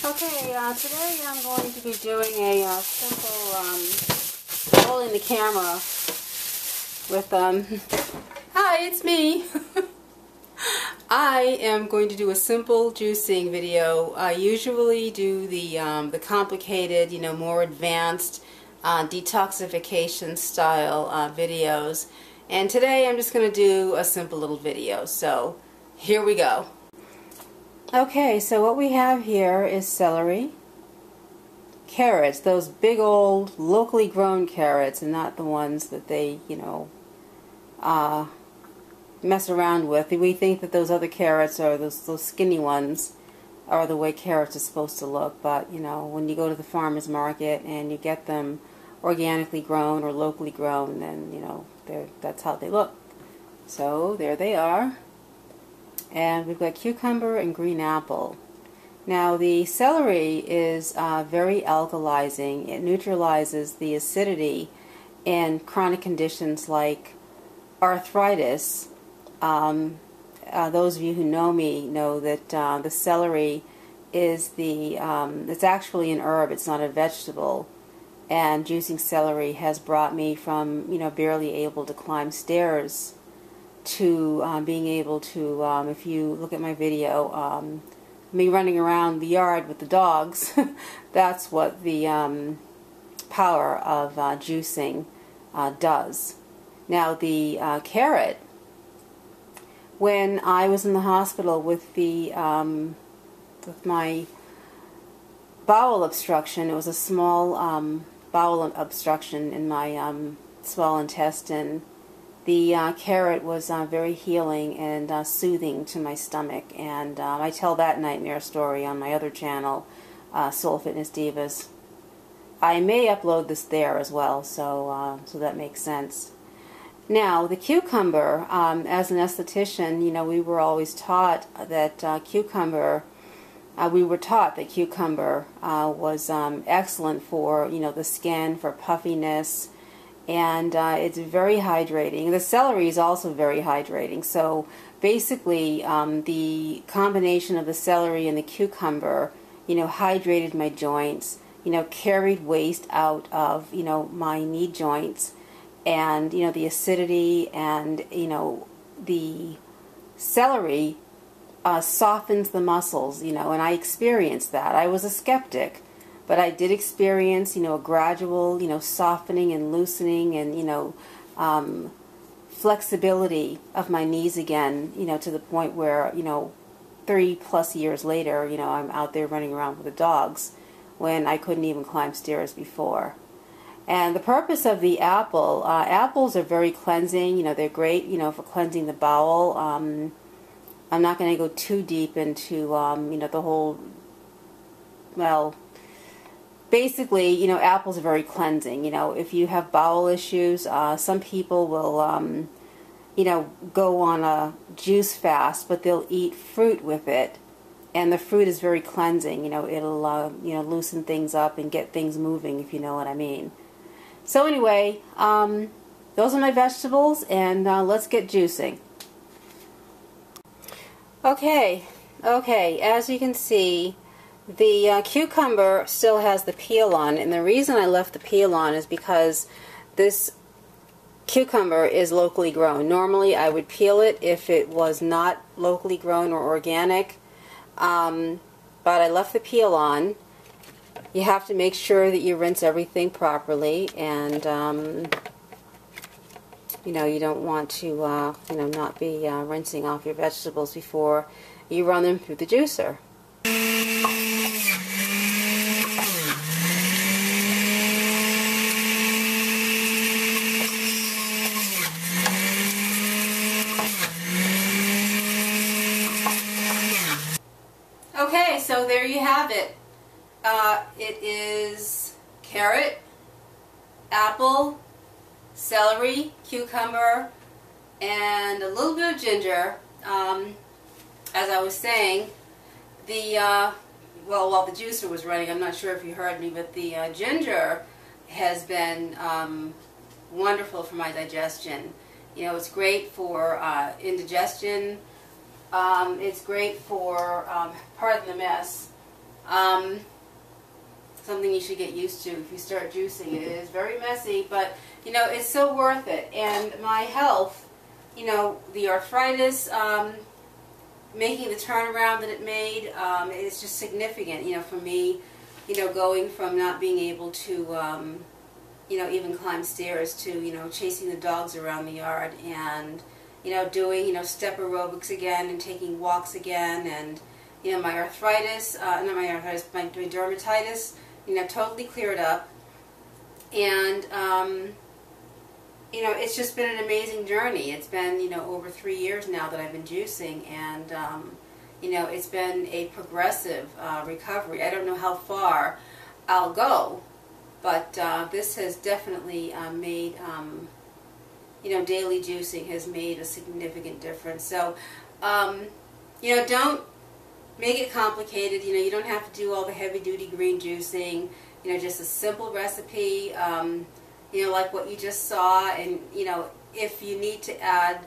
Okay, today I'm going to be doing a simple holding the camera with hi, it's me. I am going to do a simple juicing video. I usually do the complicated, more advanced detoxification style videos, and today I'm just going to do a simple little video. So here we go. Okay, so what we have here is celery, carrots, those big old locally grown carrots, and not the ones that they, mess around with. We think that those other carrots are those skinny ones are the way carrots are supposed to look, but when you go to the farmer's market and you get them organically grown or locally grown, then that's how they look. So there they are. And we've got cucumber and green apple. Now the celery is very alkalizing. It neutralizes the acidity in chronic conditions like arthritis. Those of you who know me know that the celery is it's actually an herb. It's not a vegetable. And juicing celery has brought me from barely able to climb stairs to being able to, if you look at my video, me running around the yard with the dogs. That's what the power of juicing does. Now the carrot, when I was in the hospital with with my bowel obstruction, it was a small bowel obstruction in my small intestine. The carrot was very healing and soothing to my stomach, and I tell that nightmare story on my other channel, Soul Fitness Divas. I may upload this there as well, so that makes sense. Now, the cucumber, as an esthetician, we were always taught that cucumber was excellent for the skin, for puffiness. And it's very hydrating. The celery is also very hydrating. So basically, the combination of the celery and the cucumber, hydrated my joints, carried waste out of, my knee joints, and, the acidity and, the celery softens the muscles, and I experienced that. I was a skeptic. But I did experience, a gradual, softening and loosening and, flexibility of my knees again, to the point where, 3+ years later, I'm out there running around with the dogs when I couldn't even climb stairs before. And the purpose of the apple, apples are very cleansing, they're great, for cleansing the bowel. I'm not going to go too deep into, the whole, well, basically, apples are very cleansing. If you have bowel issues, some people will, go on a juice fast, but they'll eat fruit with it. And the fruit is very cleansing. It'll, loosen things up and get things moving, if you know what I mean. So anyway, those are my vegetables, and let's get juicing. Okay, as you can see, the cucumber still has the peel on, and the reason I left the peel on is because this cucumber is locally grown. Normally I would peel it if it was not locally grown or organic, but I left the peel on. You have to make sure that you rinse everything properly, and you don't want to not be rinsing off your vegetables before you run them through the juicer. Okay, so there you have it. It is carrot, apple, celery, cucumber, and a little bit of ginger. As I was saying, while the juicer was running, I'm not sure if you heard me, but the ginger has been wonderful for my digestion. It's great for indigestion. It's great for, pardon the mess, Something you should get used to if you start juicing. It is very messy, but you know, it's so worth it. And my health, you know, the arthritis, making the turnaround that it made, it's just significant, you know, for me, you know, going from not being able to, you know, even climb stairs to, you know, chasing the dogs around the yard and, you know, doing, you know, step aerobics again and taking walks again, and, you know, my arthritis, not my arthritis, my dermatitis, you know, totally cleared up. And, you know, it's just been an amazing journey. It's been, you know, over 3 years now that I've been juicing, and, you know, it's been a progressive recovery. I don't know how far I'll go, but this has definitely made, you know, daily juicing has made a significant difference. So, you know, don't make it complicated. You know, you don't have to do all the heavy-duty green juicing. You know, just a simple recipe, you know, like what you just saw. And, you know, if you need to add,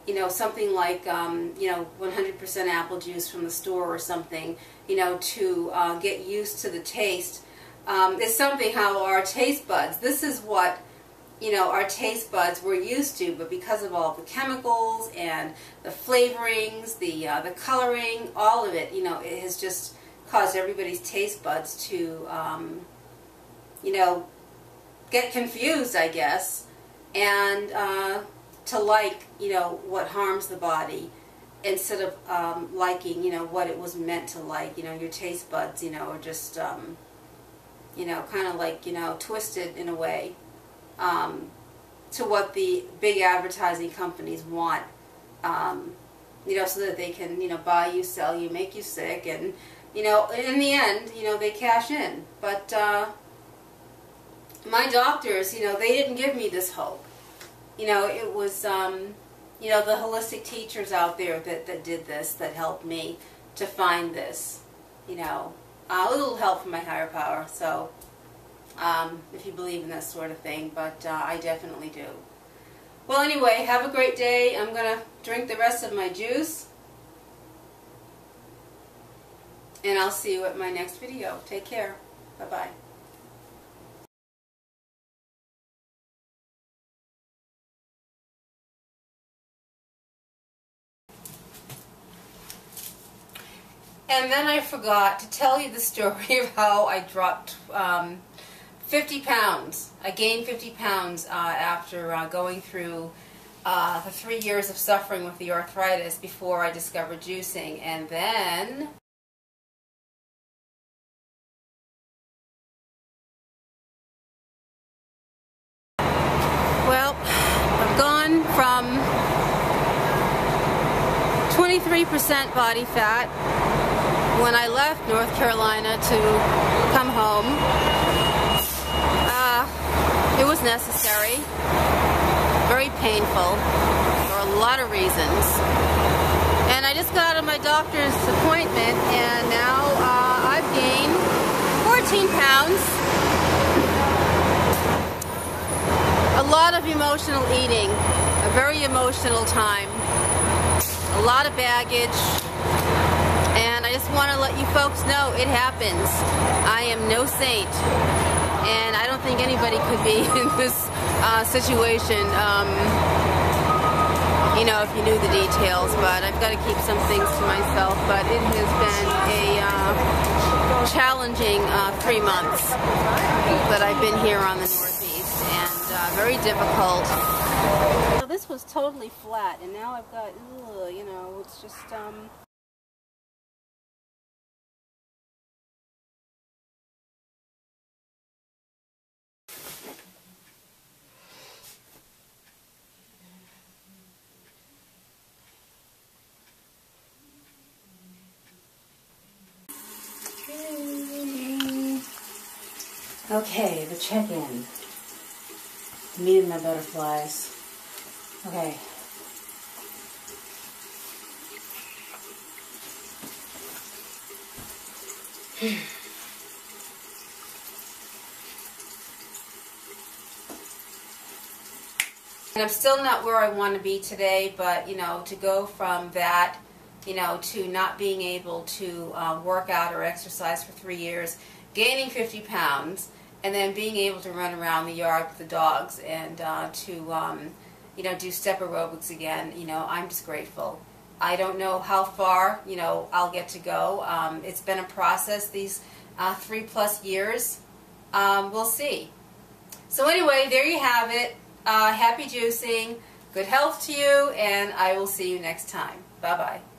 you know, something like, you know, 100% apple juice from the store or something, you know, to get used to the taste. It's something how our taste buds, this is what, you know, our taste buds were used to, but because of all the chemicals and the flavorings, the coloring, all of it, you know, it has just caused everybody's taste buds to, you know, get confused, I guess, and to like, you know, what harms the body instead of liking, you know, what it was meant to like. You know, your taste buds, you know, are just, you know, kind of like, you know, twisted in a way to what the big advertising companies want, you know, so that they can, you know, buy you, sell you, make you sick, and, you know, in the end, you know, they cash in. But my doctors, you know, they didn't give me this hope. You know, it was, you know, the holistic teachers out there that did this, that helped me to find this, you know, a little help from my higher power. So, if you believe in that sort of thing, but I definitely do. Well, anyway, have a great day. I'm going to drink the rest of my juice, and I'll see you at my next video. Take care. Bye-bye. And then I forgot to tell you the story of how I dropped 50 pounds. I gained 50 pounds after going through the 3 years of suffering with the arthritis before I discovered juicing. And then well, I've gone from 23% body fat when I left North Carolina to come home. It was necessary, very painful for a lot of reasons. And I just got out of my doctor's appointment, and now I've gained 14 pounds. A lot of emotional eating, a very emotional time, a lot of baggage. And I just want to let you folks know it happens. I am no saint, and I don't think anybody could be in this situation, you know, if you knew the details. But I've got to keep some things to myself. But it has been a challenging 3 months that I've been here on the Northeast, and very difficult. So this was totally flat, and now I've got, you know, it's just okay, the check-in. Me and my butterflies. Okay. And I'm still not where I want to be today, but, you know, to go from that you know, to not being able to work out or exercise for 3 years, gaining 50 pounds, and then being able to run around the yard with the dogs and to, you know, do step aerobics again. You know, I'm just grateful. I don't know how far, you know, I'll get to go. It's been a process these 3+ years. We'll see. So anyway, there you have it. Happy juicing. Good health to you, and I will see you next time. Bye-bye.